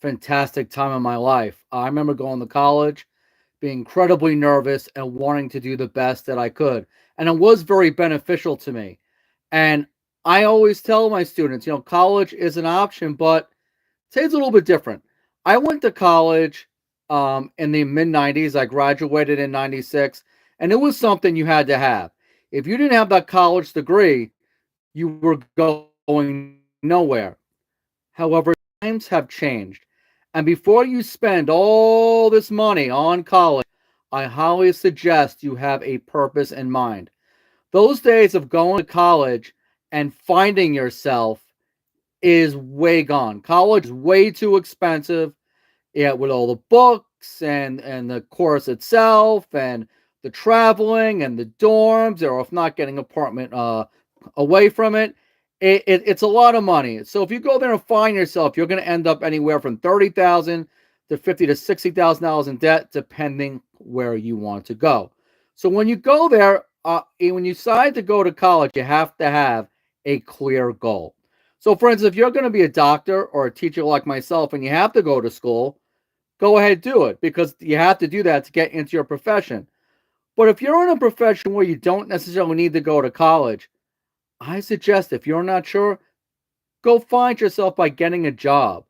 fantastic time in my life. I remember going to college, being incredibly nervous and wanting to do the best that I could. And it was very beneficial to me. And I always tell my students, college is an option, but today's a little bit different. I went to college in the mid 90s. I graduated in 96, and it was something you had to have. If you didn't have that college degree, you were going nowhere. However, times have changed. And before you spend all this money on college, I highly suggest you have a purpose in mind. Those days of going to college and finding yourself is way gone. College is way too expensive. Yeah, with all the books and the course itself and the traveling and the dorms, or if not getting an apartment away from it, it's a lot of money. So if you go there and find yourself, you're going to end up anywhere from 30,000 to 50 to $60,000 in debt, depending where you want to go. So when you go there, when you decide to go to college, you have to have a clear goal. So, for instance, if you're going to be a doctor or a teacher like myself, and you have to go to school, go ahead, do it, because you have to do that to get into your profession. But if you're in a profession where you don't necessarily need to go to college, I suggest, if you're not sure, go find yourself by getting a job.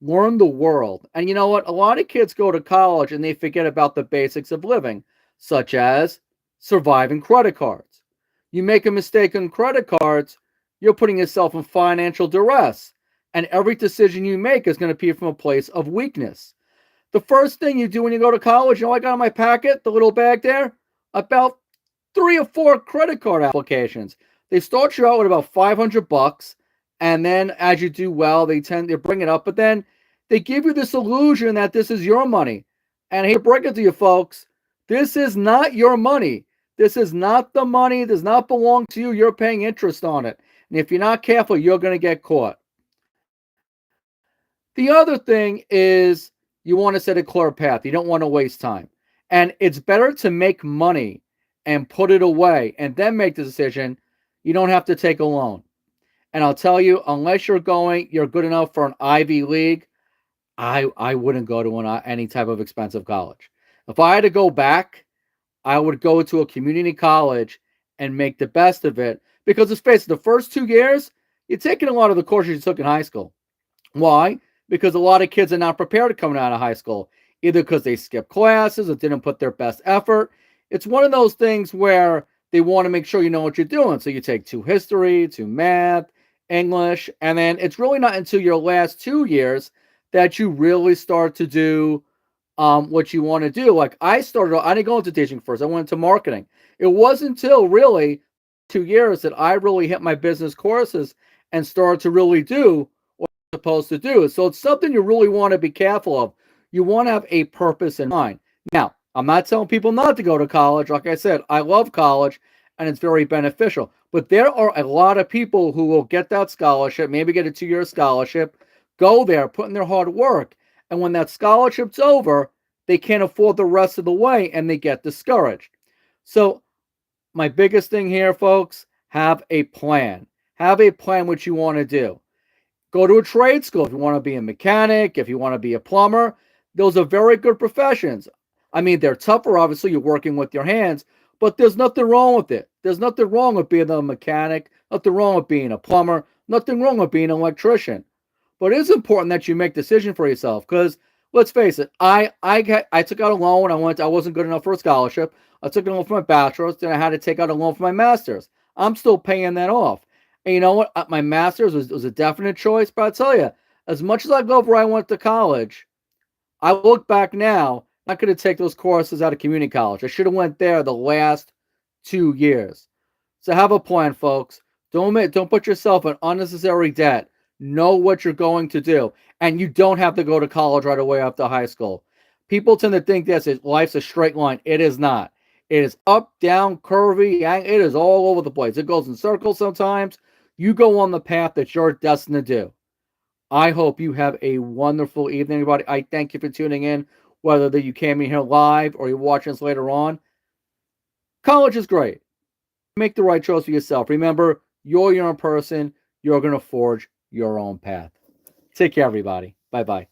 Learn the world. And you know what? A lot of kids go to college and they forget about the basics of living, such as surviving credit cards. You make a mistake on credit cards, you're putting yourself in financial duress. And every decision you make is going to be from a place of weakness. The first thing you do when you go to college, I got in my packet, the little bag there, about 3 or 4 credit card applications. They start you out with about $500, and then as you do well, they tend to bring it up, but then they give you this illusion that this is your money. And I hate to break it to you folks, this is not your money. This is not the money. It does not belong to you. You're paying interest on it. And if you're not careful, you're going to get caught. The other thing is you want to set a clear path. You don't want to waste time. And it's better to make money and put it away and then make the decision. You don't have to take a loan. And I'll tell you, unless you're good enough for an Ivy League, I wouldn't go to any type of expensive college. If I had to go back, I would go to a community college and make the best of it. Because let's face it, the first 2 years, you're taking a lot of the courses you took in high school. Why? Because a lot of kids are not prepared coming out of high school, either because they skipped classes or didn't put their best effort. It's one of those things where they want to make sure you know what you're doing. So you take 2 history, 2 math, English, and then it's really not until your last 2 years that you really start to do what you want to do. Like I didn't go into teaching first. I went into marketing. It wasn't until really 2 years that I really hit my business courses and started to really do supposed to do. So it's something you really want to be careful of. You want to have a purpose in mind. Now, I'm not telling people not to go to college. Like I said, I love college and it's very beneficial. But there are a lot of people who will get that scholarship, maybe get a 2-year scholarship, go there, put in their hard work. And when that scholarship's over, they can't afford the rest of the way and they get discouraged. So my biggest thing here, folks, have a plan. Have a plan what you want to do. Go to a trade school if you want to be a mechanic, if you want to be a plumber. Those are very good professions. I mean, they're tougher, obviously, you're working with your hands, but there's nothing wrong with it. There's nothing wrong with being a mechanic, nothing wrong with being a plumber, nothing wrong with being an electrician. But it is important that you make a decision for yourself because, let's face it, I took out a loan. I wasn't good enough for a scholarship. I took a loan for my bachelor's, then I had to take out a loan for my master's. I'm still paying that off. And you know what? My master's was a definite choice, but I'll tell you, as much as I love where I went to college, I look back now, I could have taken those courses out of community college. I should have went there the last 2 years. So have a plan, folks. Don't put yourself in unnecessary debt. Know what you're going to do. And you don't have to go to college right away after high school. People tend to think life's a straight line. It is not. It is up, down, curvy. It is all over the place. It goes in circles sometimes. You go on the path that you're destined to do. I hope you have a wonderful evening, everybody. I thank you for tuning in, whether that you came in here live or you're watching us later on. College is great. Make the right choice for yourself. Remember, you're your own person. You're going to forge your own path. Take care, everybody. Bye bye.